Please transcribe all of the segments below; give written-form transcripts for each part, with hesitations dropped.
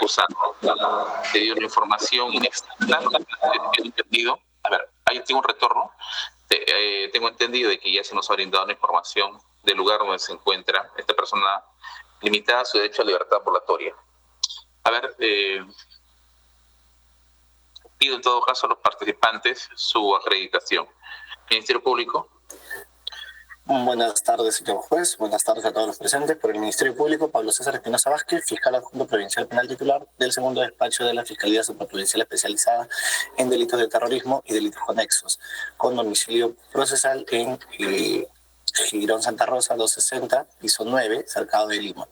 acusado. Te dio una información inexacta, entendido. A ver, ahí tengo un retorno. Tengo entendido de que ya se nos ha brindado una información del lugar donde se encuentra esta persona limitada a su derecho a libertad ambulatoria. A ver, pido en todo caso a los participantes su acreditación. Ministerio Público. Buenas tardes, señor juez. Buenas tardes a todos los presentes. Por el Ministerio Público, Pablo César Espinosa Vázquez, fiscal adjunto provincial penal titular del segundo despacho de la Fiscalía Supraprovincial especializada en delitos de terrorismo y delitos conexos, con domicilio procesal en Girón Santa Rosa 260, piso 9, Cercado de Lima.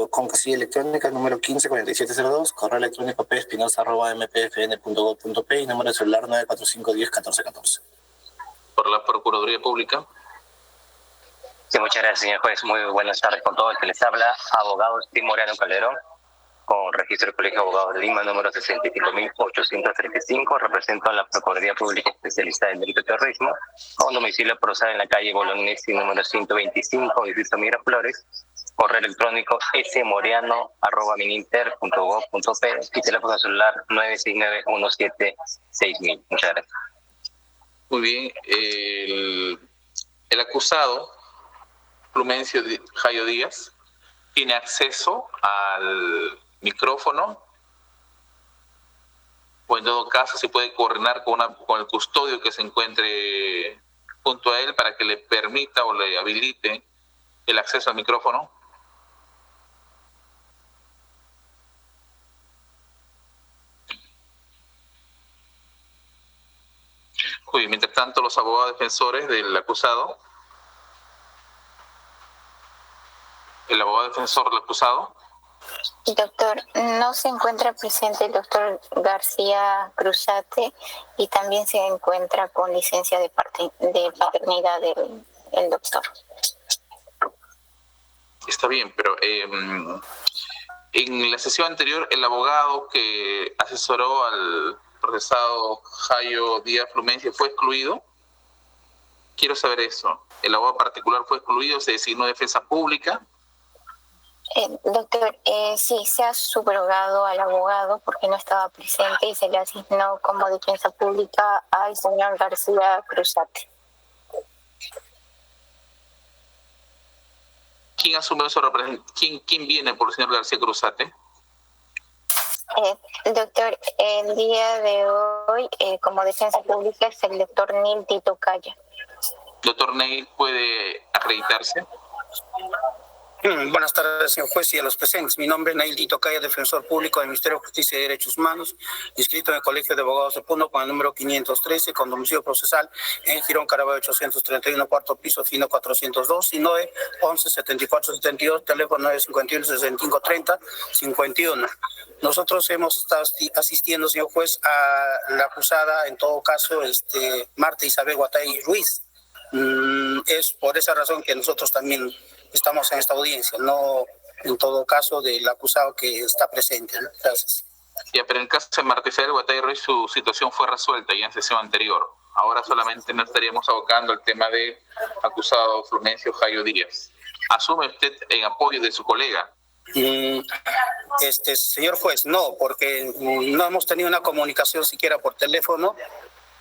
Con casilla electrónica número 154702, correo electrónico pespinosa@mpfn.gov.p y número de celular 945101414. Por la Procuraduría Pública. Sí, muchas gracias, señor juez. Muy buenas tardes con todo el que les habla. Abogado Steve Moreno Calderón, con registro del Colegio de Abogados de Lima, número 65.835. Represento a la Procuraduría Pública Especializada en Delito de Terrorismo, con domicilio procesal en la calle Bolognesi, número 125, edificio Miraflores. Correo electrónico smoreano@mininter.gov.p y teléfono celular 969-176000. Muchas gracias. Muy bien. El acusado, Flumencio Jayo Díaz, tiene acceso al micrófono, o en todo caso se puede coordinar con el custodio que se encuentre junto a él para que le permita o le habilite el acceso al micrófono. Uy, mientras tanto, los abogados defensores del acusado. El abogado defensor del acusado. Doctor, no se encuentra presente el doctor García Cruzate y también se encuentra con licencia de paternidad el doctor. Está bien, pero en la sesión anterior el abogado que asesoró al procesado Jayo Díaz Flumencio fue excluido. Quiero saber eso. ¿El abogado particular fue excluido? ¿Se designó defensa pública? Doctor, sí, se ha subrogado al abogado porque no estaba presente y se le asignó como defensa pública al señor García Cruzate. ¿Quién asume eso? ¿Quién viene por el señor García Cruzate? Doctor, el día de hoy, como defensa pública, es el doctor Neil Tito Calla. ¿Doctor Neil puede acreditarse? Buenas tardes, señor juez, y a los presentes. Mi nombre es Neil Tito Calla, defensor público del Ministerio de Justicia y Derechos Humanos, inscrito en el Colegio de Abogados de Puno con el número 513, con domicilio procesal en Girón Caraballo 831, cuarto piso, fino 402, y NOE 117472, teléfono 951-6530-51. Nosotros hemos estado asistiendo, señor juez, a la acusada, en todo caso, Marta Isabel Guatay Ruiz. Es por esa razón que nosotros también estamos en esta audiencia, no en todo caso del acusado que está presente, ¿no? Gracias. Ya, pero en el caso de Marta Isabel Guatay Ruiz, su situación fue resuelta ya en sesión anterior. Ahora solamente nos estaríamos abocando al tema de acusado Flumencio Jayo Díaz. ¿Asume usted en apoyo de su colega? Señor juez, no, porque no hemos tenido una comunicación siquiera por teléfono.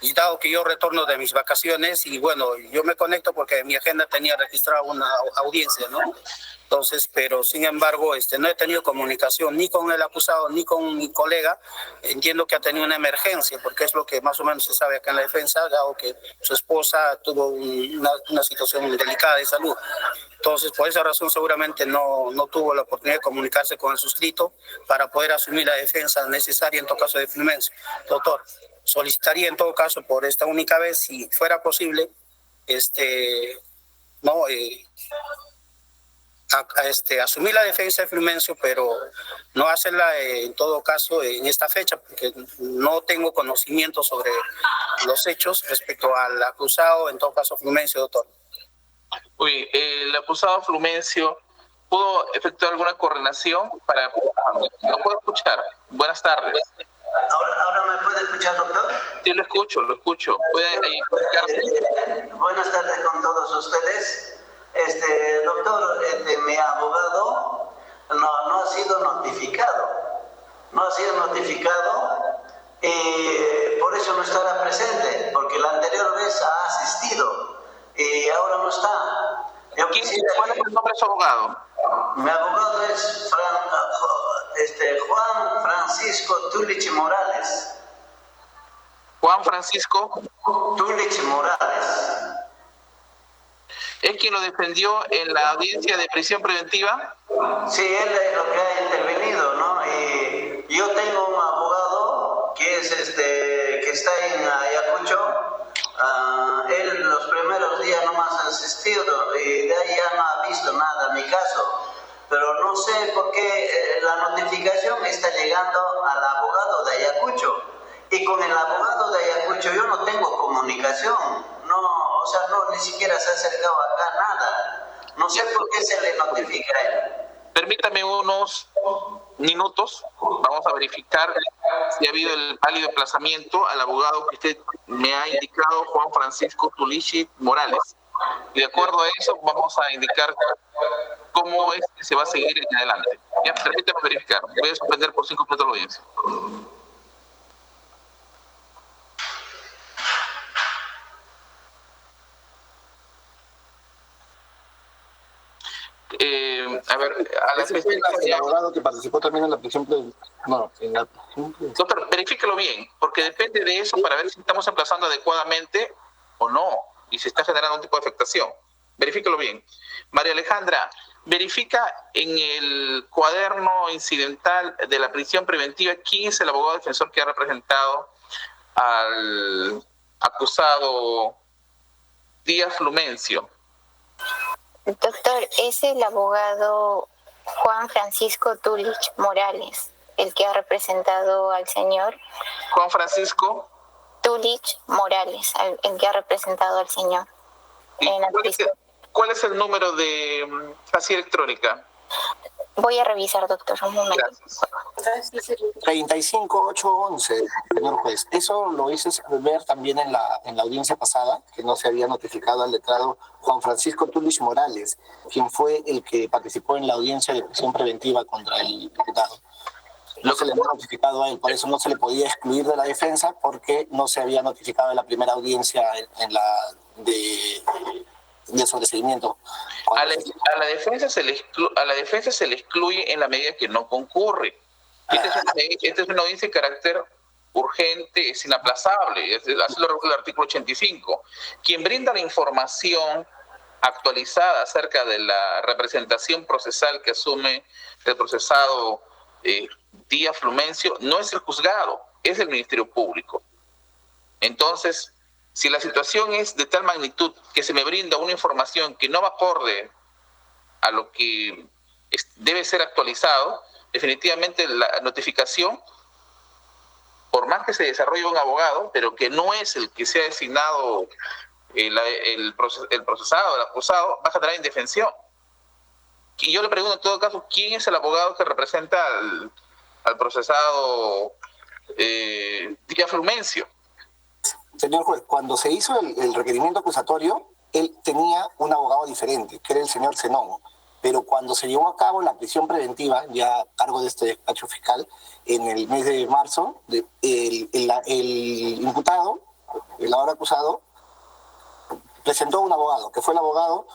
Y dado que yo retorno de mis vacaciones, y bueno, yo me conecto porque en mi agenda tenía registrada una audiencia, ¿no? Entonces, pero sin embargo, no he tenido comunicación ni con el acusado ni con mi colega. Entiendo que ha tenido una emergencia, porque es lo que más o menos se sabe acá en la defensa, dado que su esposa tuvo una situación delicada de salud. Entonces, por esa razón seguramente no tuvo la oportunidad de comunicarse con el suscrito para poder asumir la defensa necesaria en todo caso de Flumencio. Doctor, solicitaría en todo caso por esta única vez, si fuera posible, asumir la defensa de Flumencio, pero no hacerla en todo caso en esta fecha, porque no tengo conocimiento sobre los hechos respecto al acusado, en todo caso Flumencio, doctor. Uy, el acusado Flumencio, ¿pudo efectuar alguna coordinación para... ¿No puedo escuchar? Buenas tardes. ¿Ahora me puede escuchar, doctor? Sí, lo escucho. ¿Puede comunicarse? Buenas tardes con todos ustedes. Doctor, mi abogado no ha sido notificado. no ha sido notificado y por eso no estará presente, porque la anterior vez ha asistido y ahora no está. ¿Cuál es el nombre de su abogado? Mi abogado es Juan Francisco Tulich Morales. Juan Francisco Tulich Morales. ¿Es quien lo defendió en la audiencia de prisión preventiva? Sí, él es lo que ha intervenido, ¿no? Y yo tengo un abogado que es que está en Ayacucho. Él los primeros días no más ha asistido y de ahí ya no ha visto nada mi caso. Pero no sé por qué la notificación está llegando al abogado de Ayacucho. Y con el abogado de Ayacucho yo no tengo comunicación. No, o sea, no, ni siquiera se ha acercado acá nada. No sé por qué se le notifica a él. Permítame unos minutos. Vamos a verificar si ha habido el válido emplazamiento al abogado que usted me ha indicado, Juan Francisco Tulich Morales. Y de acuerdo a eso, vamos a indicar cómo es que se va a seguir en adelante. Ya, permítame verificar. Voy a suspender por 5 minutos la audiencia. A ver, a la el abogado que participó también en la prisión Doctor, verifíquelo bien, porque depende de eso para ver si estamos emplazando adecuadamente o no, y si está generando un tipo de afectación. Verifíquelo bien. María Alejandra, verifica en el cuaderno incidental de la prisión preventiva quién es el abogado defensor que ha representado al acusado Díaz Flumencio. Doctor, es el abogado Juan Francisco Tulich Morales, el que ha representado al señor. Juan Francisco Tulich Morales, el que ha representado al señor. En la prisión. ¿Cuál es el número de casilla electrónica? Voy a revisar, doctor, un momento. Gracias. 35811, señor juez. Eso lo hice ver también en la audiencia pasada, que no se había notificado al letrado Juan Francisco Tulich Morales, quien fue el que participó en la audiencia de prisión preventiva contra el diputado. No se le había notificado a él, por eso no se le podía excluir de la defensa, porque no se había notificado en la primera audiencia de sobreseguimiento. A la defensa se le excluye en la medida que no concurre. Esta es una audiencia de carácter urgente, es inaplazable, así lo regula el artículo 85. Quien brinda la información actualizada acerca de la representación procesal que asume el procesado Díaz Flumencio no es el juzgado, es el Ministerio Público. Entonces, si la situación es de tal magnitud que se me brinda una información que no va acorde a lo que debe ser actualizado, definitivamente la notificación, por más que se desarrolle un abogado, pero que no es el que se ha designado el procesado, el acusado, va a generar indefensión. Y yo le pregunto en todo caso, ¿quién es el abogado que representa al procesado Díaz Flumencio? Señor juez, cuando se hizo el requerimiento acusatorio, él tenía un abogado diferente, que era el señor Zenón. Pero cuando se llevó a cabo la prisión preventiva, ya a cargo de este despacho fiscal, en el mes de marzo, el imputado, el ahora acusado, presentó un abogado, que fue el abogado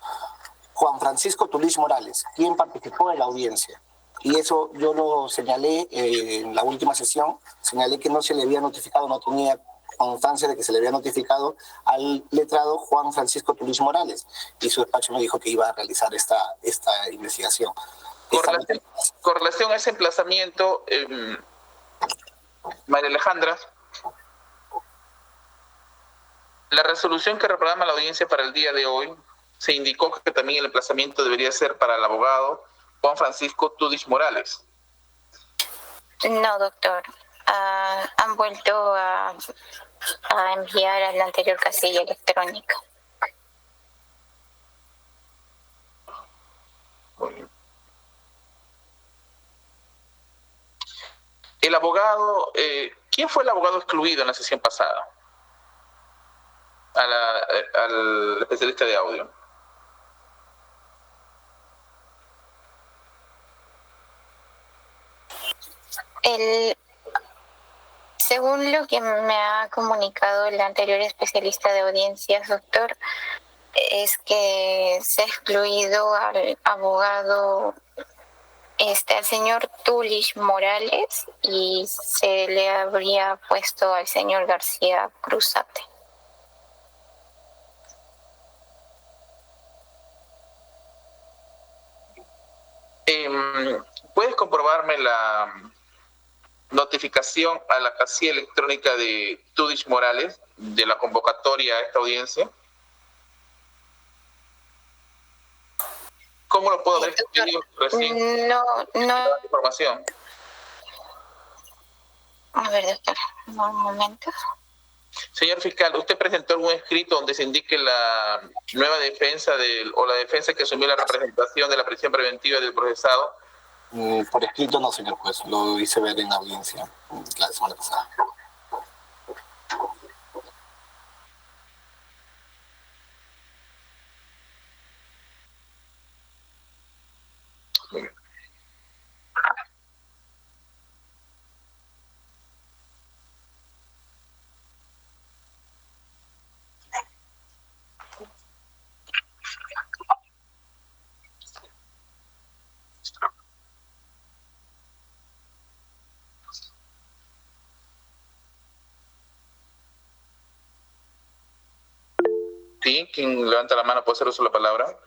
Juan Francisco Tulich Morales, quien participó en la audiencia. Y eso yo lo señalé en la última sesión, señalé que no se le había notificado, no tenía constancia de que se le había notificado al letrado Juan Francisco Tulich Morales, y su despacho me dijo que iba a realizar esta investigación. Con relación a ese emplazamiento, María Alejandra, la resolución que reprograma la audiencia para el día de hoy se indicó que también el emplazamiento debería ser para el abogado Juan Francisco Tulich Morales. No, doctor. Han vuelto a enviar a la anterior casilla electrónica. El abogado, ¿quién fue el abogado excluido en la sesión pasada? Al especialista de audio. Según lo que me ha comunicado el anterior especialista de audiencias, doctor, es que se ha excluido al abogado, al señor Tulich Morales, y se le habría puesto al señor García Cruzate. ¿Puedes comprobarme la notificación a la casilla electrónica de Tulich Morales de la convocatoria a esta audiencia? ¿Cómo lo puedo ver recién? No. Información. A ver, doctor, un momento. Señor fiscal, ¿usted presentó algún escrito donde se indique la nueva defensa o la defensa que asumió la representación de la prisión preventiva del procesado? Por escrito no, señor juez. Lo hice ver en audiencia la semana pasada. Muy bien. Sí, quien levanta la mano puede hacer uso de la palabra.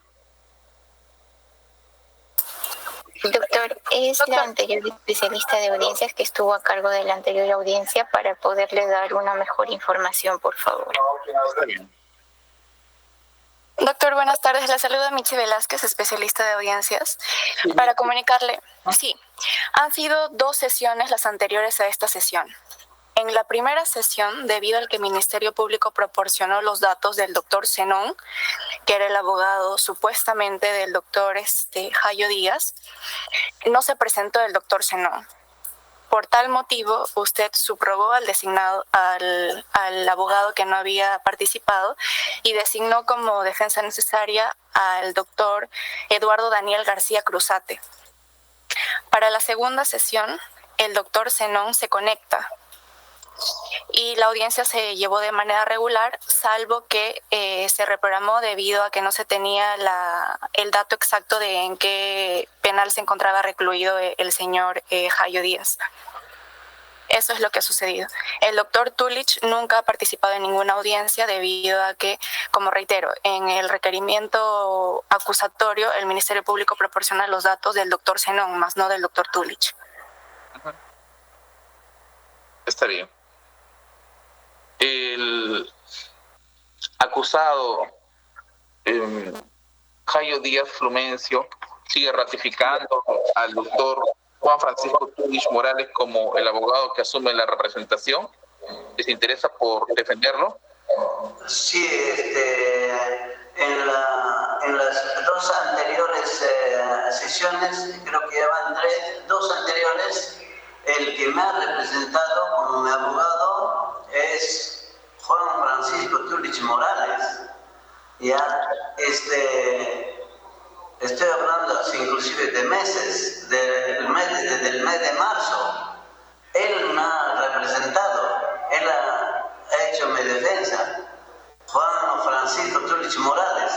Doctor, es la anterior especialista de audiencias que estuvo a cargo de la anterior audiencia para poderle dar una mejor información, por favor. Está bien. Doctor, buenas tardes. La saluda Michi Velázquez, especialista de audiencias. Para comunicarle, sí, han sido 2 sesiones las anteriores a esta sesión. En la primera sesión, debido al que el Ministerio Público proporcionó los datos del doctor Zenón, que era el abogado supuestamente del doctor Jayo Díaz, no se presentó el doctor Zenón. Por tal motivo, usted subrogó al abogado que no había participado y designó como defensa necesaria al doctor Eduardo Daniel García Cruzate. Para la segunda sesión, el doctor Zenón se conecta y la audiencia se llevó de manera regular, salvo que se reprogramó debido a que no se tenía el dato exacto de en qué penal se encontraba recluido el señor Jayo Díaz. Eso es lo que ha sucedido. El doctor Tulich nunca ha participado en ninguna audiencia debido a que, como reitero, en el requerimiento acusatorio el Ministerio Público proporciona los datos del doctor Zenón, más no del doctor Tulich. Está bien. El acusado Jayo Díaz Flumencio sigue ratificando al doctor Juan Francisco Tulich Morales como el abogado que asume la representación. ¿Les interesa por defenderlo? Sí, en las 2 anteriores sesiones, creo que ya van 2 anteriores, el que me ha representado como mi abogado es Juan Francisco Tulich Morales. Ya, estoy hablando inclusive de meses, desde el mes de marzo. Él me ha representado, él ha hecho mi defensa, Juan Francisco Tulich Morales.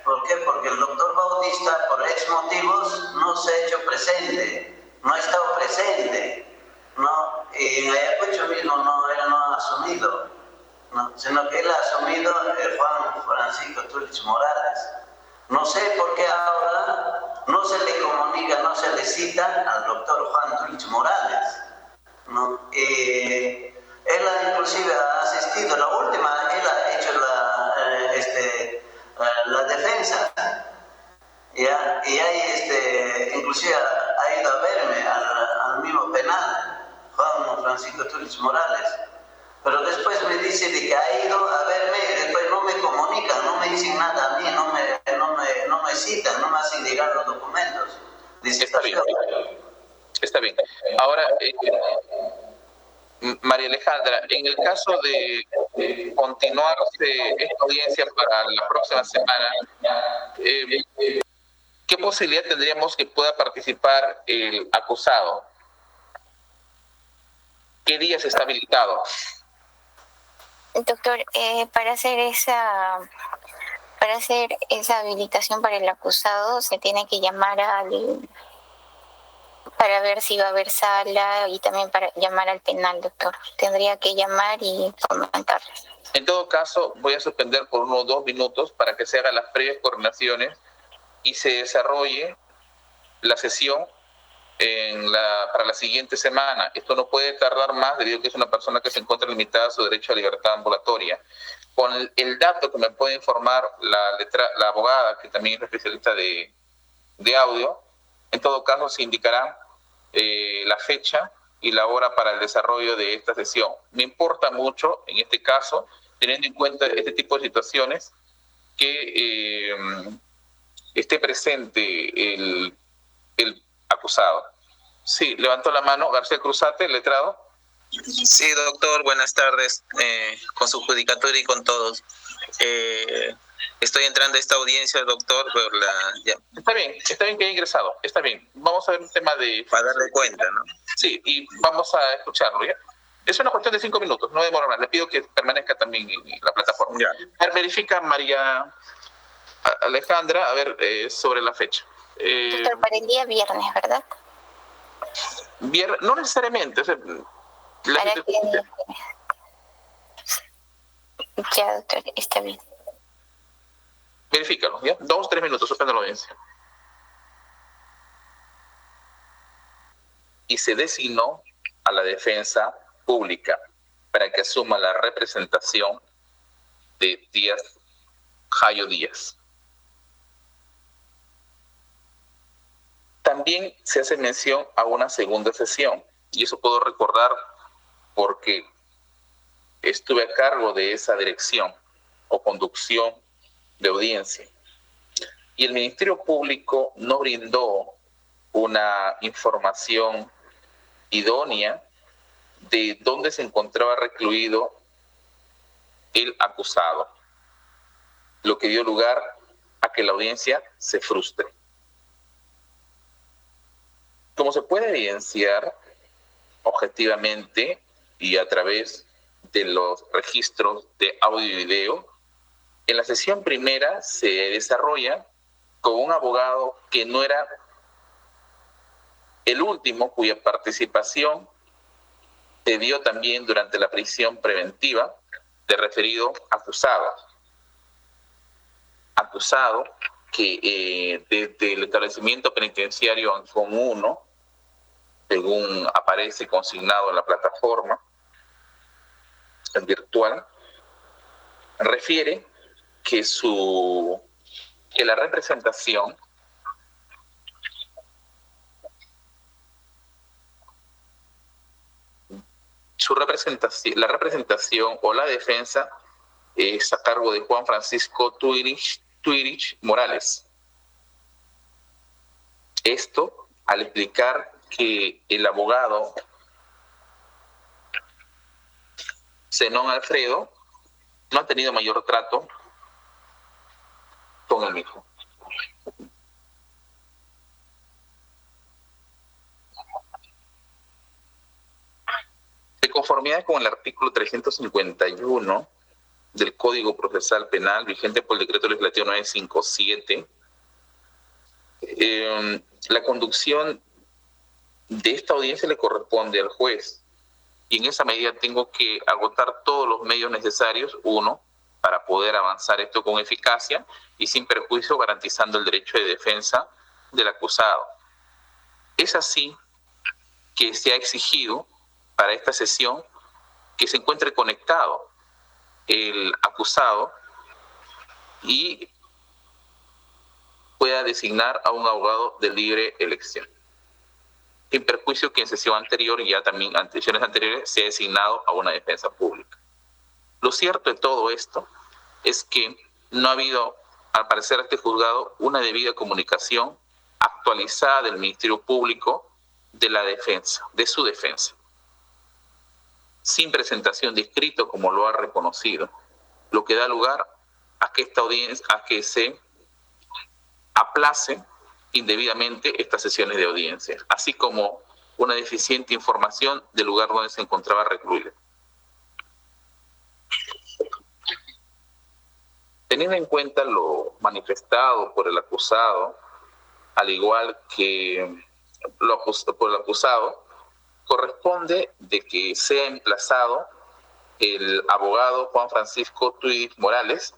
¿Por qué? Porque el doctor Bautista, por X motivos, no se ha hecho presente, no ha estado presente, ¿no? Y en Ayacucho mismo él no ha asumido, ¿no? Sino que él ha asumido Juan Francisco Tulich Morales. No sé por qué ahora no se le comunica, no se le cita al doctor Juan Tulich Morales, ¿no? Él inclusive ha asistido, la última, él ha hecho la defensa, ¿ya? Y ahí inclusive ha ido a verme al mismo penal, Juan Francisco Tulich Morales. Pero después me dice de que ha ido a verme y después no me comunican, no me dicen nada a mí, no me citan, no me hacen llegar los documentos. Dice, está bien. Está bien. Ahora, María Alejandra, en el caso de continuarse esta audiencia para la próxima semana, ¿qué posibilidad tendríamos que pueda participar el acusado? ¿Qué días está habilitado? Doctor, para hacer esa habilitación para el acusado se tiene que llamar para ver si va a haber sala y también para llamar al penal, doctor. Tendría que llamar y comentarles. En todo caso, voy a suspender por 1 o 2 minutos para que se hagan las previas coordinaciones y se desarrolle la sesión para la siguiente semana. Esto no puede tardar más debido a que es una persona que se encuentra limitada a su derecho a libertad ambulatoria. Con el dato que me puede informar la abogada, que también es especialista de audio, en todo caso se indicará la fecha y la hora para el desarrollo de esta sesión. Me importa mucho, en este caso, teniendo en cuenta este tipo de situaciones, que esté presente el acusado. Sí, levantó la mano García Cruzate, letrado. Sí, doctor, buenas tardes, con su judicatura y con todos. Estoy entrando a esta audiencia, doctor, por Está bien que haya ingresado, está bien. Vamos a ver un tema de... Para darle cuenta, ¿no? Sí, y vamos a escucharlo, ¿ya? Es una cuestión de 5 minutos, no demora más. Le pido que permanezca también en la plataforma. Ya. A ver, verifica María Alejandra, a ver, sobre la fecha. Doctor, para el día viernes, ¿verdad? No necesariamente. O sea, ya, doctor, está bien. Verifícalo, ¿ya? 2 o 3 minutos, suspende la audiencia. Y se designó a la defensa pública para que asuma la representación de Jayo Díaz. También se hace mención a una segunda sesión, y eso puedo recordar porque estuve a cargo de esa dirección o conducción de audiencia. Y el Ministerio Público no brindó una información idónea de dónde se encontraba recluido el acusado, lo que dio lugar a que la audiencia se frustre. Como se puede evidenciar objetivamente y a través de los registros de audio y video, en la sesión primera se desarrolla con un abogado que no era el último, cuya participación se dio también durante la prisión preventiva de referido acusado. Acusado que desde el establecimiento penitenciario Ancón 1, según aparece consignado en la plataforma virtual, refiere que la representación la representación o la defensa es a cargo de Juan Francisco Tuirich Morales. Esto al explicar que el abogado Zenón Alfredo no ha tenido mayor trato con el mismo. De conformidad con el artículo 351 del Código Procesal Penal, vigente por el Decreto Legislativo 957, la conducción de esta audiencia le corresponde al juez, y en esa medida tengo que agotar todos los medios necesarios, para poder avanzar esto con eficacia y sin perjuicio, garantizando el derecho de defensa del acusado. Es así que se ha exigido para esta sesión que se encuentre conectado el acusado y pueda designar a un abogado de libre elección. Sin perjuicio que en sesión anterior y ya también en sesiones anteriores se ha designado a una defensa pública. Lo cierto de todo esto es que no ha habido, al parecer a este juzgado, una debida comunicación actualizada del Ministerio Público de la defensa, de su defensa, sin presentación de escrito como lo ha reconocido, lo que da lugar a que esta audiencia, a que se aplace indebidamente estas sesiones de audiencia, así como una deficiente información del lugar donde se encontraba recluido. Teniendo en cuenta lo manifestado por el acusado, al igual que por el acusado, corresponde de que sea emplazado el abogado Juan Francisco Tuy Morales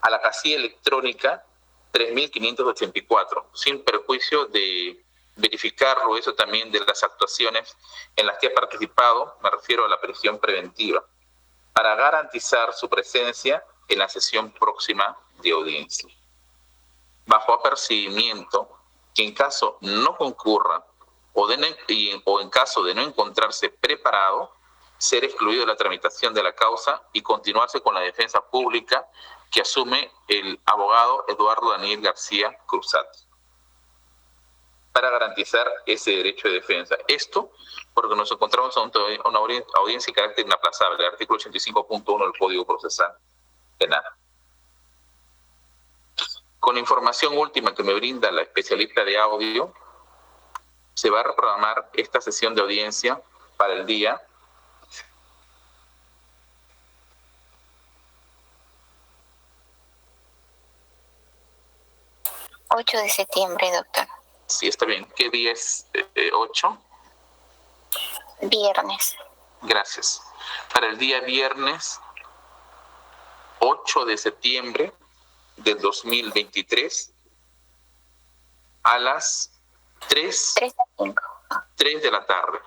a la casilla electrónica 3584, sin perjuicio de verificarlo, eso también de las actuaciones en las que ha participado, me refiero a la prisión preventiva, para garantizar su presencia en la sesión próxima de audiencia. Bajo apercibimiento que en caso no concurra o en caso de no encontrarse preparado, ser excluido de la tramitación de la causa y continuarse con la defensa pública que asume el abogado Eduardo Daniel García Cruzate, para garantizar ese derecho de defensa. Esto porque nos encontramos ante una audiencia de carácter inaplazable, el artículo 85.1 del Código Procesal Penal. Con la información última que me brinda la especialista de audio, se va a reprogramar esta sesión de audiencia para el día 8 de septiembre, doctor. Sí, está bien. ¿Qué día es 8? Viernes. Gracias. Para el día viernes 8 de septiembre del 2023 a las 3 de la tarde.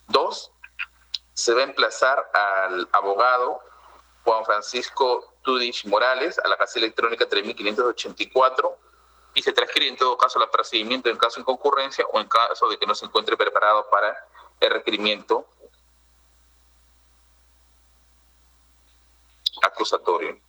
2. Se va a emplazar al abogado Juan Francisco Tuy Morales a la casilla electrónica 3584 y se transcribe en todo caso el apercibimiento en caso de concurrencia o en caso de que no se encuentre preparado para el requerimiento acusatorio.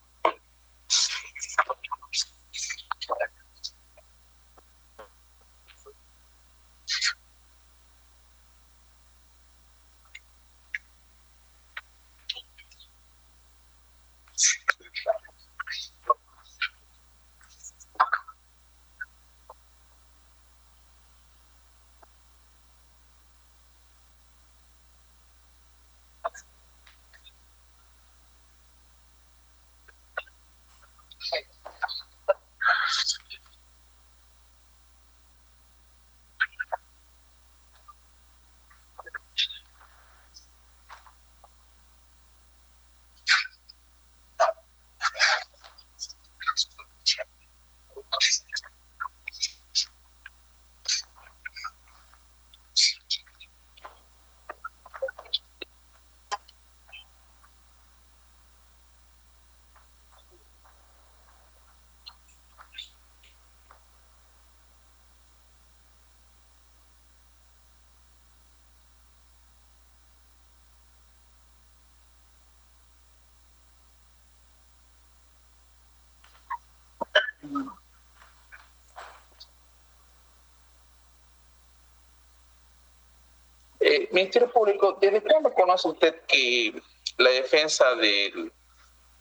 Ministerio Público, ¿desde cuándo conoce usted que la defensa del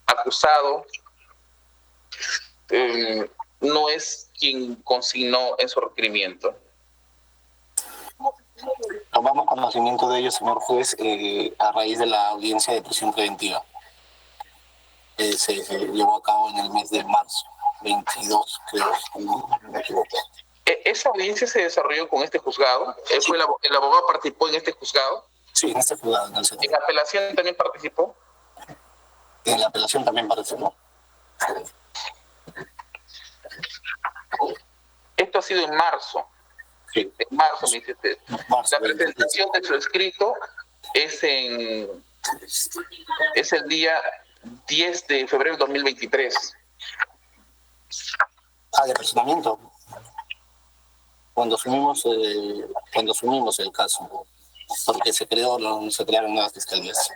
acusado no es quien consignó en su requerimiento? Tomamos conocimiento de ello, señor juez, a raíz de la audiencia de prisión preventiva. Se llevó a cabo en el mes de marzo, 22, creo, si no me equivoco. ¿Esa audiencia se desarrolló con este juzgado? Sí. ¿Fue el abogado participó en este juzgado? Sí, en este juzgado. ¿En la apelación también participó? En la apelación también participó. Esto ha sido en marzo. Sí. En marzo, me dice usted. Marzo, la presentación de su escrito es el día 10 de febrero de 2023. De personamiento. Cuando asumimos el caso, porque se crearon nuevas fiscalías.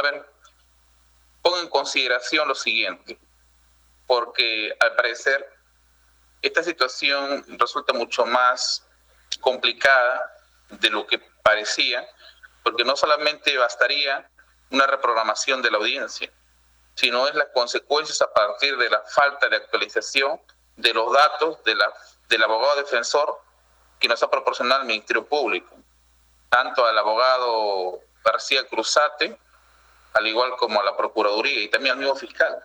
ver, pongo en consideración lo siguiente, porque al parecer esta situación resulta mucho más complicada de lo que parecía, porque no solamente bastaría una reprogramación de la audiencia, sino es las consecuencias a partir de la falta de actualización de los datos del abogado defensor que nos ha proporcionado el Ministerio Público, tanto al abogado García Cruzate, al igual como a la Procuraduría y también al mismo fiscal.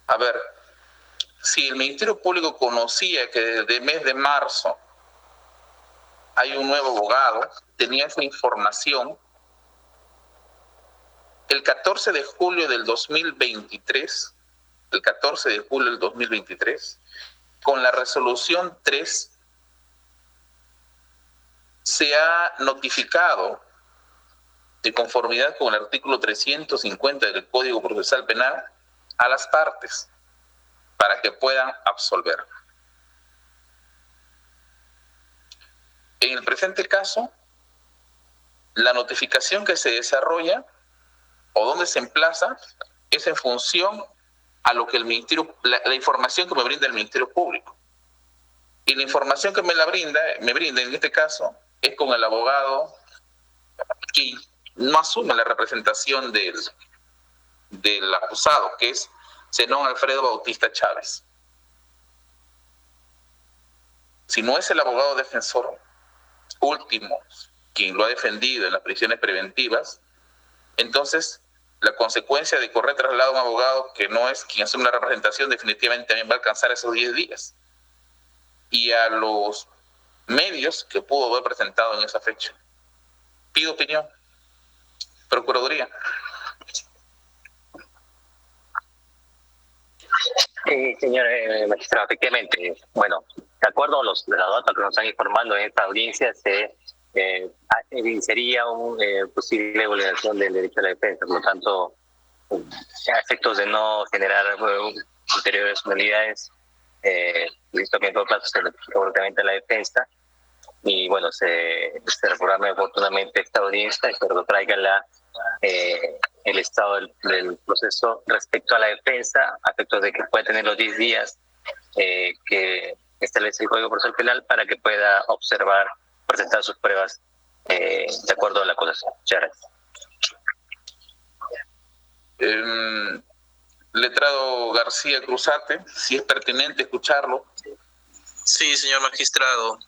A ver, si el Ministerio Público conocía que desde el mes de marzo hay un nuevo abogado, tenía esa información, el 14 de julio del 2023, con la resolución 3, se ha notificado, de conformidad con el artículo 350 del Código Procesal Penal, a las partes para que puedan absolver. En el presente caso, la notificación que se desarrolla o donde se emplaza es en función a lo que el Ministerio, la información que me brinda el Ministerio Público. Y la información que me brinda en este caso es con el abogado que no asume la representación del acusado, que es Zenón Alfredo Bautista Chávez. Si no es el abogado defensor último quien lo ha defendido en las prisiones preventivas, entonces la consecuencia de correr traslado a un abogado que no es quien asume la representación definitivamente también va a alcanzar esos 10 días. Y a los medios que pudo haber presentado en esa fecha. Pido opinión. Procuraduría. Señor magistrado, efectivamente, bueno, de acuerdo a los datos que nos están informando en esta audiencia, se evidenciaría una posible vulneración del derecho a la defensa, por lo tanto, a efectos de no generar ulteriores penalidades, listo que en todo caso se notifica correctamente a la defensa, y bueno, se reprograma oportunamente esta audiencia, espero que traiga el estado del proceso respecto a la defensa, a efectos de que pueda tener los 10 días que establece el Código Procesal Penal para que pueda observar, presentar sus pruebas de acuerdo a la acusación. Muchas gracias. Letrado García Cruzate, si es pertinente escucharlo. Sí, señor magistrado.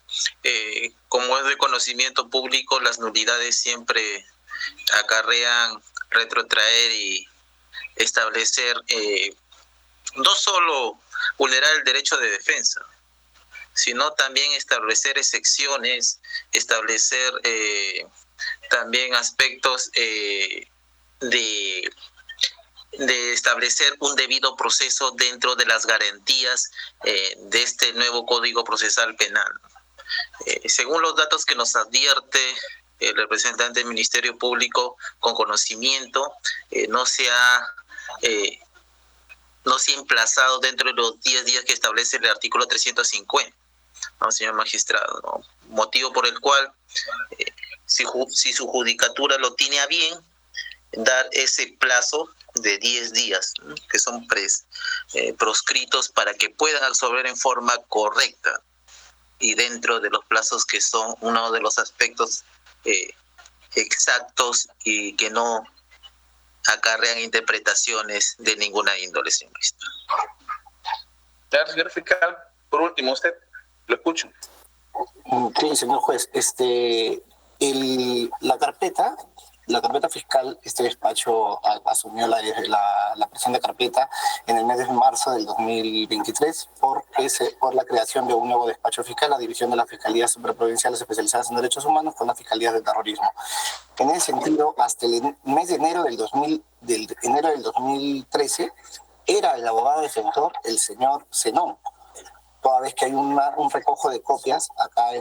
Como es de conocimiento público, las nulidades siempre acarrean retrotraer y establecer no solo vulnerar el derecho de defensa, sino también establecer excepciones, establecer también aspectos de establecer un debido proceso dentro de las garantías de este nuevo Código Procesal Penal. Según los datos que nos advierte el representante del Ministerio Público con conocimiento, no se ha emplazado dentro de los 10 días que establece el artículo 350, ¿no, señor magistrado? ¿No? Motivo por el cual, si su judicatura lo tiene a bien, dar ese plazo de 10 días, ¿no?, que son proscritos para que puedan absolver en forma correcta y dentro de los plazos que son uno de los aspectos exactos y que no acarrean interpretaciones de ninguna índole, señor magistrado. Señor fiscal, por último, usted, lo escucho. Sí, señor juez, la carpeta fiscal, este despacho asumió la presente carpeta en el mes de marzo del 2023 por la creación de un nuevo despacho fiscal, la división de las fiscalías superprovinciales especializadas en derechos humanos con las fiscalías de terrorismo. En ese sentido, hasta el mes de enero del 2013, era el abogado defensor el señor Zenón, toda vez que hay un recojo de copias acá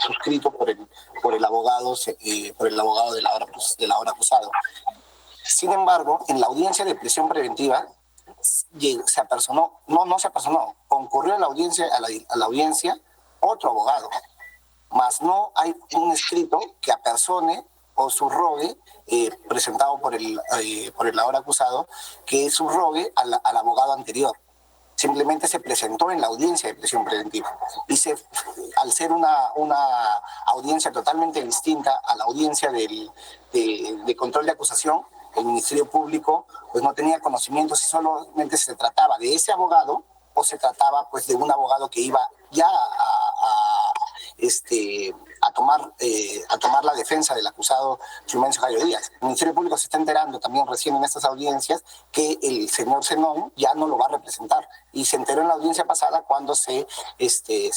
suscrito por el abogado del ahora acusado. Sin embargo, en la audiencia de prisión preventiva concurrió a la audiencia otro abogado, mas no hay un escrito que apersone o subrogue presentado por el ahora acusado, que es subrogue al abogado anterior. Simplemente se presentó en la audiencia de prisión preventiva y al ser una audiencia totalmente distinta a la audiencia de control de acusación, el Ministerio Público pues no tenía conocimiento si solamente se trataba de ese abogado o se trataba pues de un abogado que iba ya a tomar la defensa del acusado Fulmencio Jayo Díaz. El Ministerio Público se está enterando también recién en estas audiencias que el señor Zenón ya no lo va a representar, y se enteró en la audiencia pasada cuando se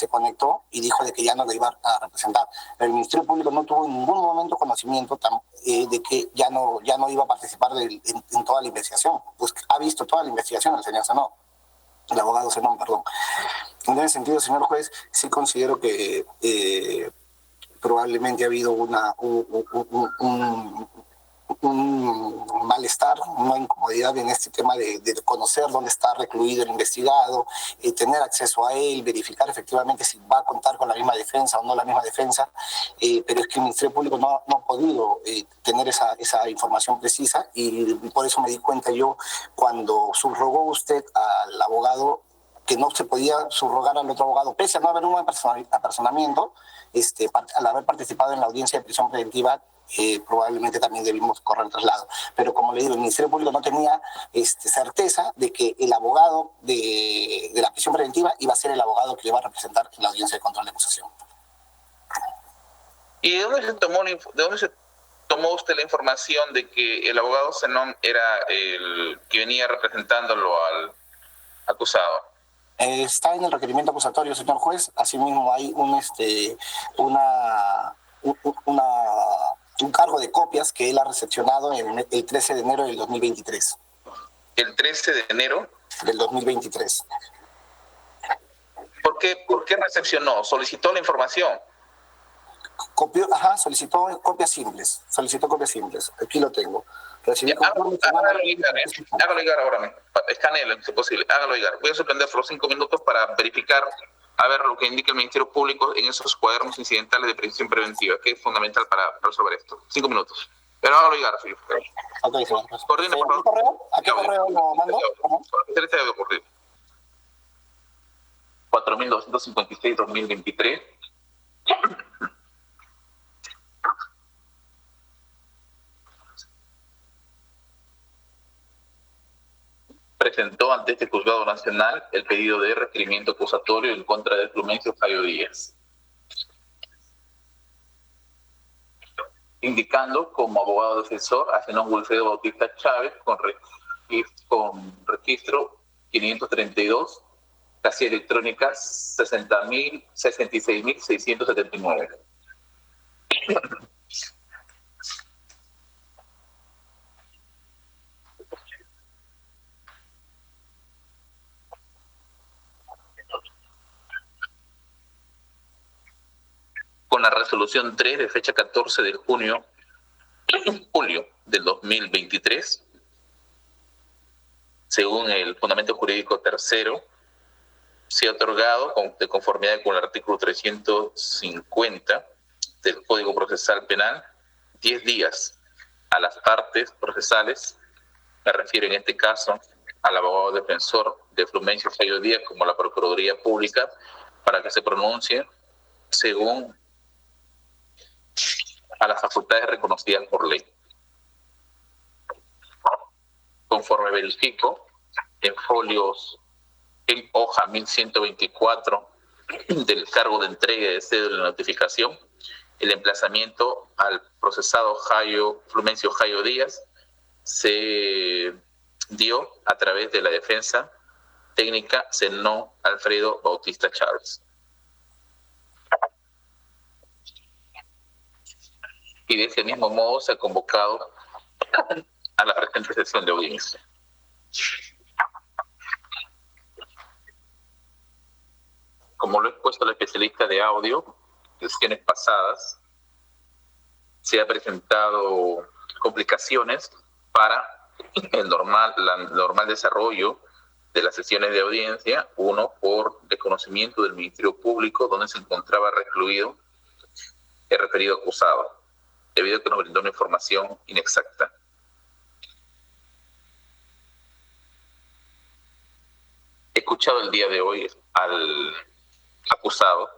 conectó y dijo de que ya no lo iba a representar. El Ministerio Público no tuvo en ningún momento conocimiento de que ya no iba a participar en toda la investigación, pues ha visto toda la investigación el señor Zenón. El abogado Zenón, perdón. En ese sentido, señor juez, sí considero que probablemente ha habido un malestar, una incomodidad en este tema de conocer dónde está recluido el investigado, tener acceso a él, verificar efectivamente si va a contar con la misma defensa o no la misma defensa, pero es que el Ministerio Público no ha podido tener esa información precisa, y por eso me di cuenta yo cuando subrogó usted al abogado que no se podía subrogar al otro abogado, pese a no haber un apersonamiento, al haber participado en la audiencia de prisión preventiva, probablemente también debimos correr traslado. Pero como le digo, el Ministerio Público no tenía certeza de que el abogado de la prisión preventiva iba a ser el abogado que le iba a representar en la audiencia de control de acusación. ¿Y de dónde se tomó usted la información de que el abogado Zenón era el que venía representándolo al acusado? Está en el requerimiento acusatorio, señor juez. Asimismo hay un cargo de copias que él ha recepcionado el 13 de enero del 2023. ¿El 13 de enero? Del 2023. ¿Por qué recepcionó? ¿Solicitó la información? Solicitó copias simples. Aquí lo tengo. Hágalo llegar ahora mismo. Escanelo, si es posible. Hágalo llegar. Voy a suspender por los 5 minutos para verificar, a ver lo que indica el Ministerio Público en esos cuadernos incidentales de prisión preventiva, que es fundamental para resolver esto. 5 minutos. Pero hágalo llegar, Felipe. Ok, señor. Coordine, por favor. ¿A qué correo lo mando? Este debe ocurrir. 4256-2023. Presentó ante este juzgado nacional el pedido de requerimiento acusatorio en contra de Fulmencio Jayo Díaz, indicando como abogado defensor a Zenón Wilfredo Bautista Chávez con registro 532, casilla electrónica 66.679. Con la resolución 3 de fecha 14 de julio del 2023, según el fundamento jurídico tercero, se ha otorgado, de conformidad con el artículo 350 del Código Procesal Penal, 10 días a las partes procesales, me refiero en este caso al abogado defensor de Fulmencio Jayo Díaz como a la Procuraduría Pública, para que se pronuncie según a las facultades reconocidas por ley. Conforme verifico en hoja 1124 del cargo de entrega de cédula de notificación, el emplazamiento al procesado Fulmencio Jayo Díaz se dio a través de la defensa técnica Zenón Alfredo Bautista Chávez. Y de ese mismo modo se ha convocado a la presente sesión de audiencia. Como lo he expuesto al especialista de audio, en sesiones pasadas se ha presentado complicaciones para el normal desarrollo de las sesiones de audiencia, uno por desconocimiento del Ministerio Público donde se encontraba recluido el referido acusado. debido a que nos brindó una información inexacta. He escuchado el día de hoy al acusado,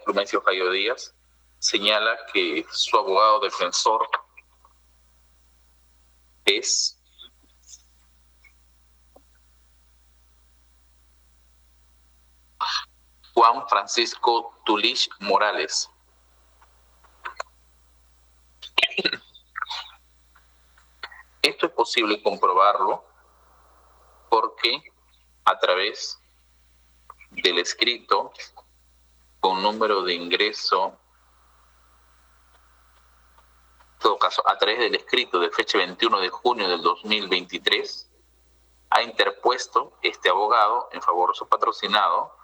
Prudencio Jayo Díaz, señala que su abogado defensor es Juan Francisco Tulich Morales. Esto es posible comprobarlo porque a través del escrito con número de ingreso, en todo caso, a través del escrito de fecha 21 de junio del 2023, ha interpuesto este abogado en favor de su patrocinado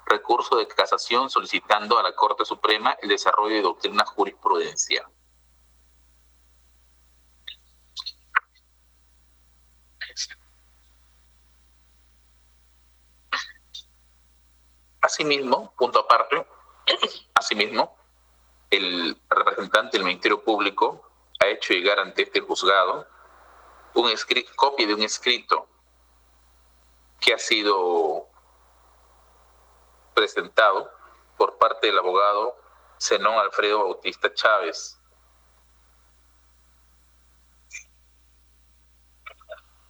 recurso de casación solicitando a la Corte Suprema el desarrollo de doctrina jurisprudencial. Asimismo, punto aparte, el representante del Ministerio Público ha hecho llegar ante este juzgado copia de un escrito que ha sido presentado por parte del abogado Zenón Alfredo Bautista Chávez,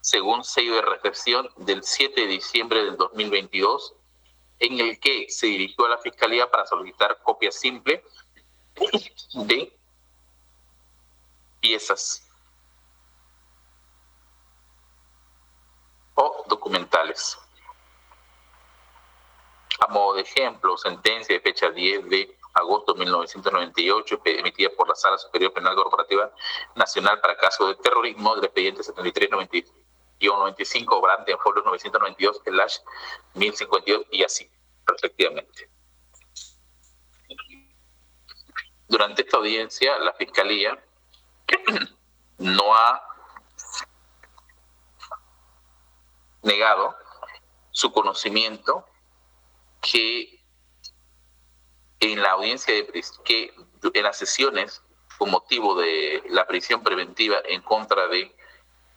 según sello de recepción del 7 de diciembre del 2022, en el que se dirigió a la Fiscalía para solicitar copia simple de piezas o documentales. A modo de ejemplo, sentencia de fecha 10 de agosto de 1998, emitida por la Sala Superior Penal Corporativa Nacional para caso de terrorismo, del expediente 73-95, obrante en folio 992/1052 y así, respectivamente. Durante esta audiencia, la Fiscalía no ha negado su conocimiento que en la audiencia que en las sesiones con motivo de la prisión preventiva en contra de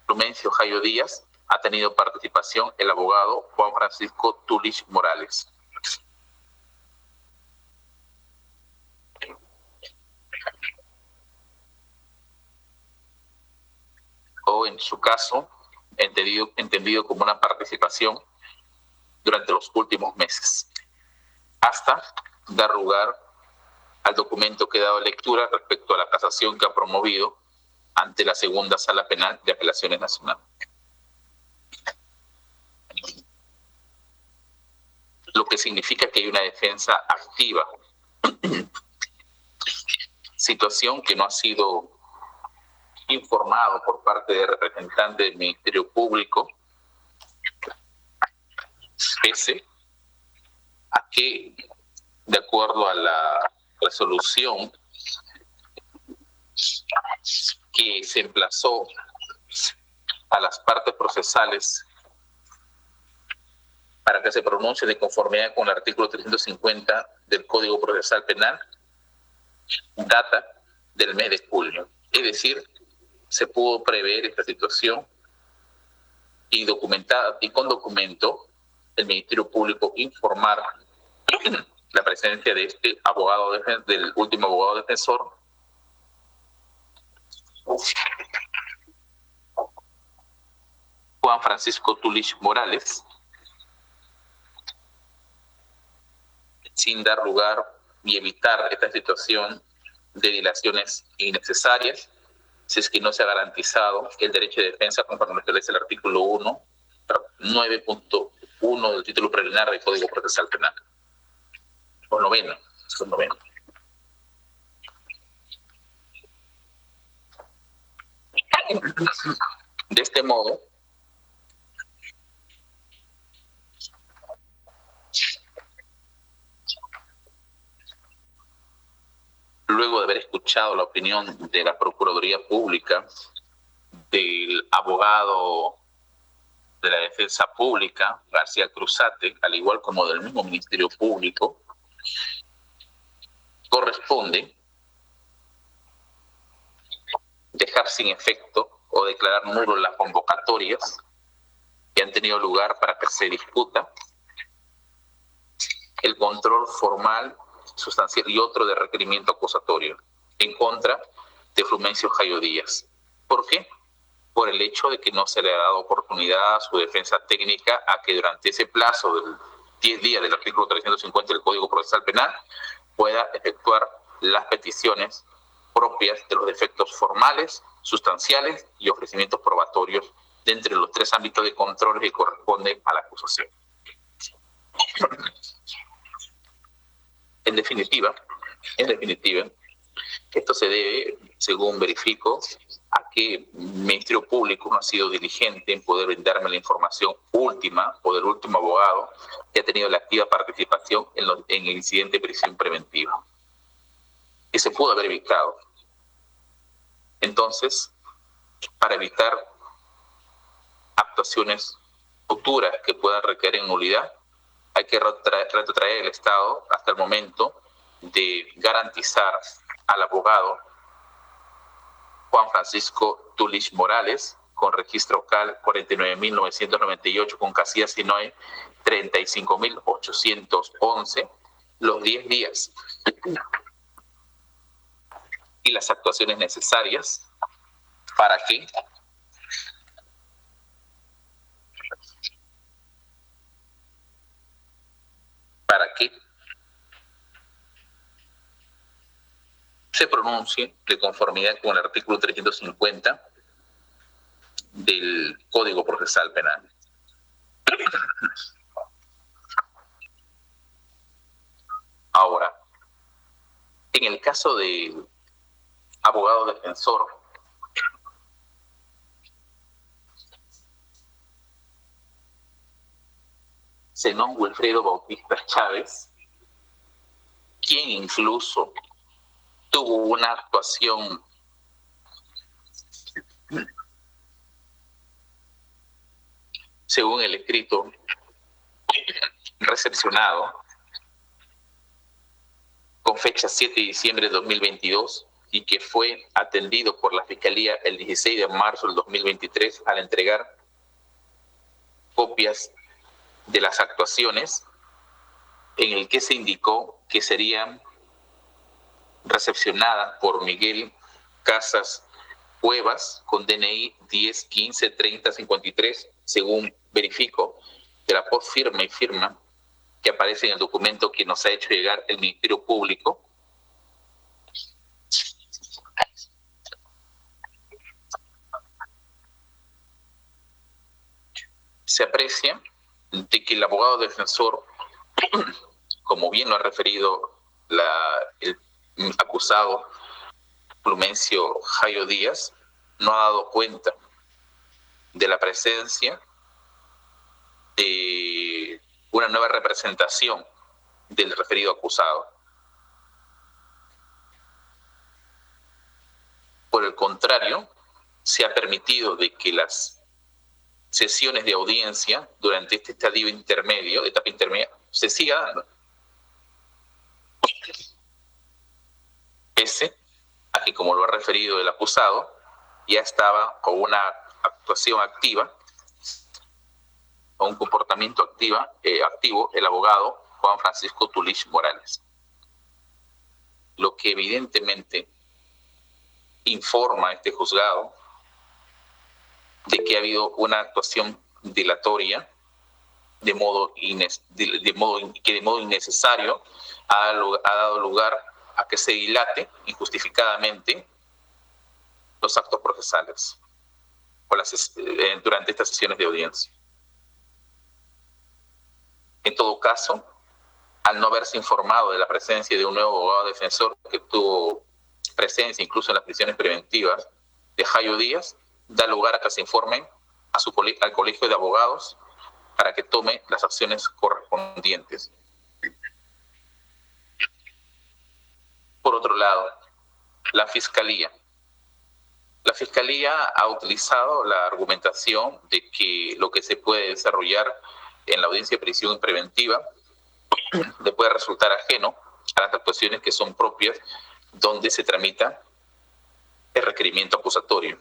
Prudencio Jayo Díaz ha tenido participación el abogado Juan Francisco Tulich Morales. O en su caso, entendido como una participación durante los últimos meses, hasta dar lugar al documento que ha dado lectura respecto a la casación que ha promovido ante la Segunda Sala Penal de Apelaciones Nacional. Lo que significa que hay una defensa activa, situación que no ha sido informado por parte de representantes del Ministerio Público, pese a que, de acuerdo a la resolución que se emplazó a las partes procesales para que se pronuncie de conformidad con el artículo 350 del Código Procesal Penal, data del mes de julio. Es decir, se pudo prever esta situación y documentada y con documento el Ministerio Público informar la presencia de este abogado, del último abogado defensor, Juan Francisco Tulich Morales, sin dar lugar y evitar esta situación de dilaciones innecesarias, si es que no se ha garantizado el derecho de defensa conforme lo establece el artículo 9.1 del título preliminar del Código Procesal Penal. O noveno. De este modo, luego de haber escuchado la opinión de la Procuraduría Pública, del abogado de la Defensa Pública, García Cruzate, al igual como del mismo Ministerio Público, corresponde dejar sin efecto o declarar nulo las convocatorias que han tenido lugar para que se discuta el control formal, sustancial y otro de requerimiento acusatorio en contra de Frumencio Jayo Díaz. ¿Por qué? Por el hecho de que no se le ha dado oportunidad a su defensa técnica a que durante ese plazo de 10 días del artículo 350 del Código Procesal Penal pueda efectuar las peticiones propias de los defectos formales, sustanciales y ofrecimientos probatorios de entre los 3 ámbitos de control que corresponden a la acusación. En definitiva, esto se debe, según verifico, a que el Ministerio Público no ha sido diligente en poder brindarme la información última o del último abogado que ha tenido la activa participación en el incidente de prisión preventiva. Y se pudo haber evitado. Entonces, para evitar actuaciones futuras que puedan requerir nulidad, hay que retrotraer el Estado hasta el momento de garantizar al abogado Juan Francisco Tulich Morales, con registro CAL 49.998, con casilla SINOE 35.811, los 10 días y las actuaciones necesarias para que se pronuncie de conformidad con el artículo 350 del Código Procesal Penal. Ahora, en el caso del abogado defensor, Zenón Wilfredo Bautista Chávez, quien incluso tuvo una actuación según el escrito recepcionado con fecha 7 de diciembre de 2022 y que fue atendido por la Fiscalía el 16 de marzo del 2023 al entregar copias de las actuaciones, en el que se indicó que serían recepcionadas por Miguel Casas Cuevas con DNI 10153053, según verifico, de la postfirma y firma que aparece en el documento que nos ha hecho llegar el Ministerio Público. Se aprecia de que el abogado defensor, como bien lo ha referido el acusado Frumencio Jayo Díaz, no ha dado cuenta de la presencia de una nueva representación del referido acusado. Por el contrario, se ha permitido de que las sesiones de audiencia durante este estadio intermedio, etapa intermedia, se siga dando. Pese a que, como lo ha referido el acusado, ya estaba con una actuación activa, con un comportamiento activo, el abogado Juan Francisco Tulich Morales. Lo que evidentemente informa a este juzgado de que ha habido una actuación dilatoria de modo innecesario ha dado lugar a que se dilate injustificadamente los actos procesales durante estas sesiones de audiencia. En todo caso, al no haberse informado de la presencia de un nuevo abogado defensor que tuvo presencia incluso en las prisiones preventivas de Jayo Díaz, da lugar a que se informen al Colegio de Abogados para que tome las acciones correspondientes. Por otro lado, la Fiscalía ha utilizado la argumentación de que lo que se puede desarrollar en la audiencia de prisión preventiva le puede resultar ajeno a las actuaciones que son propias donde se tramita el requerimiento acusatorio.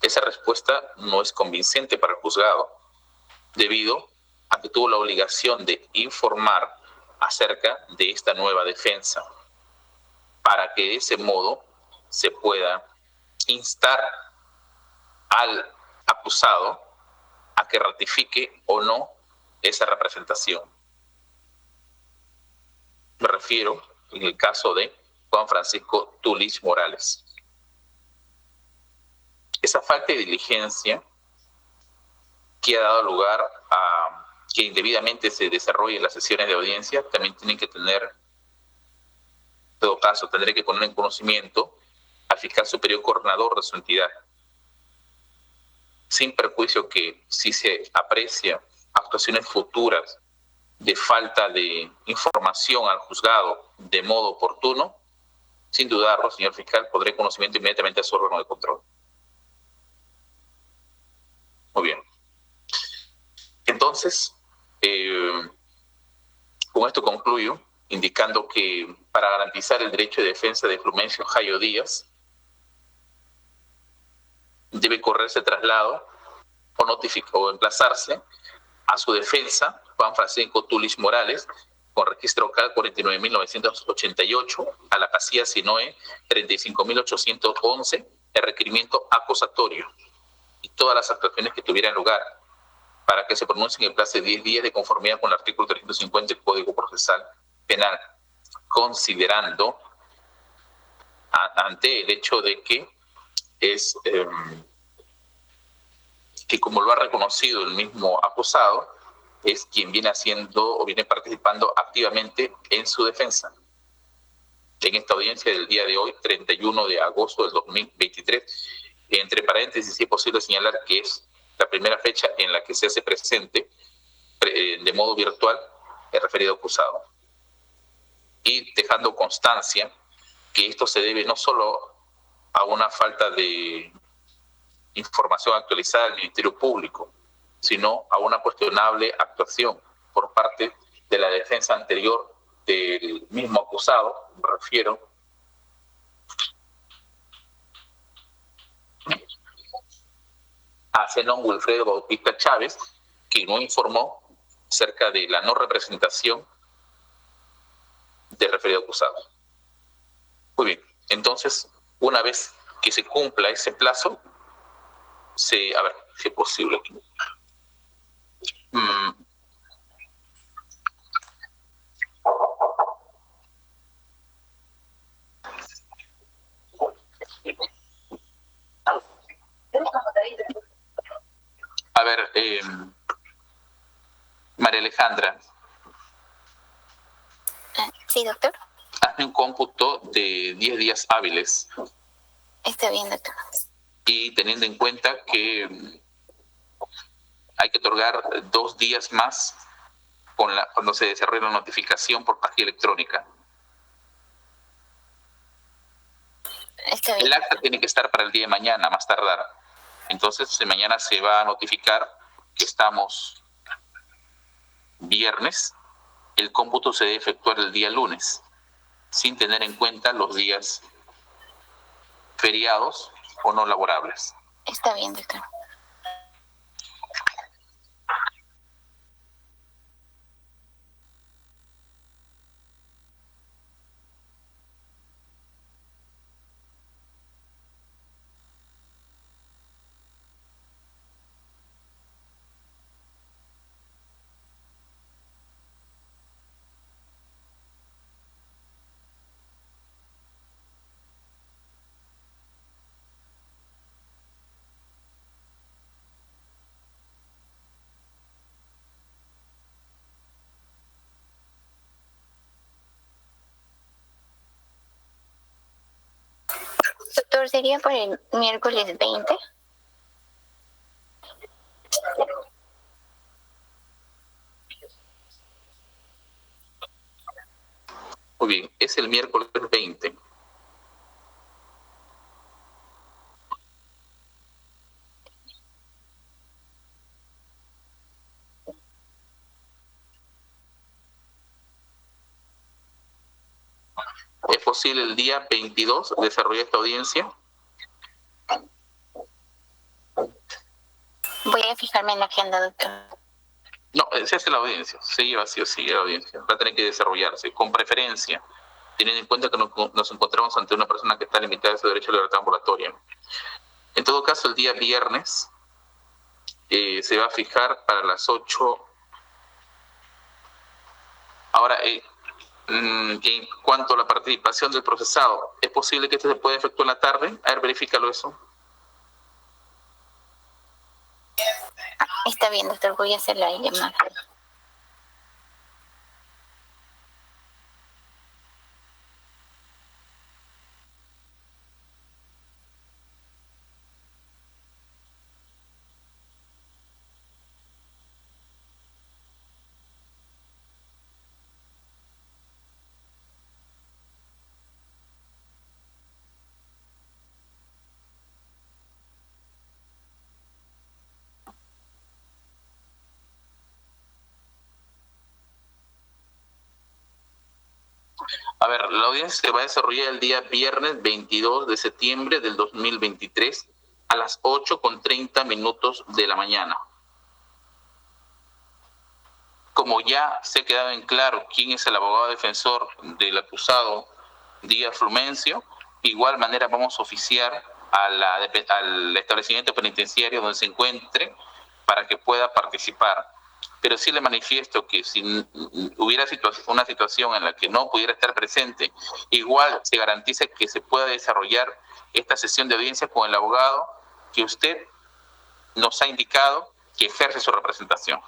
Esa respuesta no es convincente para el juzgado, debido a que tuvo la obligación de informar acerca de esta nueva defensa, para que de ese modo se pueda instar al acusado a que ratifique o no esa representación. Me refiero en el caso de Juan Francisco Tulis Morales. Esa falta de diligencia que ha dado lugar a que indebidamente se desarrollen las sesiones de audiencia también tienen que tener, en todo caso, tendré que poner en conocimiento al fiscal superior coordinador de su entidad, sin perjuicio que si se aprecia actuaciones futuras de falta de información al juzgado de modo oportuno, sin dudarlo, señor fiscal, podré conocimiento inmediatamente a su órgano de control. Muy bien. Entonces, con esto concluyo, indicando que para garantizar el derecho de defensa de Frumencio Jayo Díaz, debe correrse traslado o emplazarse a su defensa, Juan Francisco Tulis Morales, con registro CAL 49.988, a la casilla SINOE 35.811, el requerimiento acusatorio y todas las actuaciones que tuvieran lugar, para que se pronuncien en el plazo de 10 días de conformidad con el artículo 350 del Código Procesal Penal, considerando ante el hecho de que es que, como lo ha reconocido el mismo acusado, es quien viene haciendo o viene participando activamente en su defensa. En esta audiencia del día de hoy, 31 de agosto del 2023, entre paréntesis, si es posible señalar que es la primera fecha en la que se hace presente de modo virtual el referido acusado. Y dejando constancia que esto se debe no solo a una falta de información actualizada del Ministerio Público, sino a una cuestionable actuación por parte de la defensa anterior del mismo acusado, me refiero a Zenón Wilfredo Bautista Chávez, que no informó acerca de la no representación del referido acusado. Muy bien, entonces, una vez que se cumpla ese plazo, a ver, si es posible aquí. A ver, María Alejandra. Sí, doctor. Hazme un cómputo de 10 días hábiles. Está bien, doctor. Y teniendo en cuenta que hay que otorgar 2 días más cuando se desarrolle la notificación por página electrónica. Está bien. El acta tiene que estar para el día de mañana, más tardar. Entonces, mañana se va a notificar que estamos viernes. El cómputo se debe efectuar el día lunes, sin tener en cuenta los días feriados o no laborables. Está bien, doctor. Doctor, ¿sería por el miércoles 20? Muy bien, es el miércoles 20. ¿Es posible el día 22 desarrollar esta audiencia? Voy a fijarme en la agenda, doctor. No, se hace la audiencia, se lleva así o sí la audiencia. Va a tener que desarrollarse, con preferencia, teniendo en cuenta que nos encontramos ante una persona que está limitada a su derecho a la libertad ambulatoria. En todo caso, el día viernes se va a fijar para las 8. Ahora, en cuanto a la participación del procesado, ¿es posible que esto se pueda efectuar en la tarde? A ver, verifícalo eso. Está bien, doctor, voy a hacer la llamada. A ver, la audiencia se va a desarrollar el día viernes 22 de septiembre del 2023 a las 8:30 de la mañana. Como ya se ha quedado en claro quién es el abogado defensor del acusado Díaz Flumencio, igual manera vamos a oficiar al establecimiento penitenciario donde se encuentre para que pueda participar. Pero sí le manifiesto que si hubiera una situación en la que no pudiera estar presente, igual se garantiza que se pueda desarrollar esta sesión de audiencia con el abogado que usted nos ha indicado que ejerce su representación.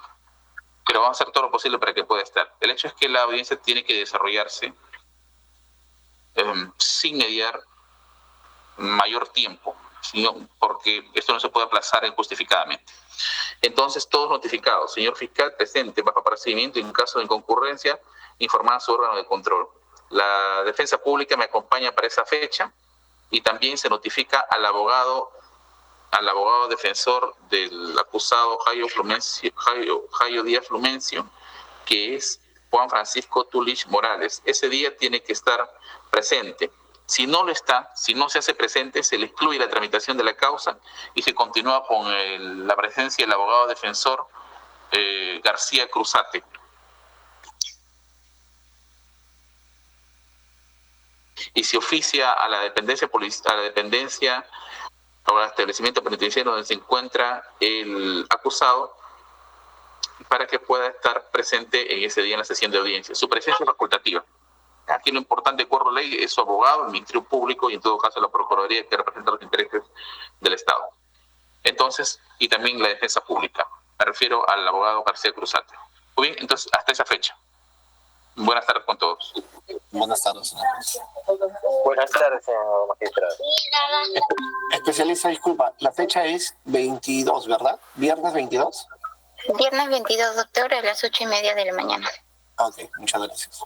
Pero vamos a hacer todo lo posible para que pueda estar. El hecho es que la audiencia tiene que desarrollarse sin mediar mayor tiempo, porque esto no se puede aplazar injustificadamente. Entonces, todos notificados. Señor fiscal, presente, bajo procedimiento y en caso de inconcurrencia, informar a su órgano de control. La defensa pública me acompaña para esa fecha y también se notifica al abogado defensor del acusado Jairo Díaz Flumencio, que es Juan Francisco Tulich Morales. Ese día tiene que estar presente. Si no lo está, si no se hace presente, se le excluye la tramitación de la causa y se continúa con la presencia del abogado defensor García Cruzate. Y se oficia a la dependencia o al establecimiento penitenciario donde se encuentra el acusado para que pueda estar presente en ese día en la sesión de audiencia. Su presencia es facultativa. Aquí lo importante, de acuerdo a la ley, es su abogado, el Ministerio Público y en todo caso la Procuraduría que representa los intereses del Estado. Entonces, y también la defensa pública. Me refiero al abogado García Cruzate. Muy bien, entonces hasta esa fecha. Buenas tardes con todos. Buenas tardes, señor. Buenas tardes, señor magistrado. Especialista, disculpa, la fecha es 22, ¿verdad? ¿Viernes 22? Viernes 22, doctor, a las 8:30 de la mañana. Ok, muchas gracias.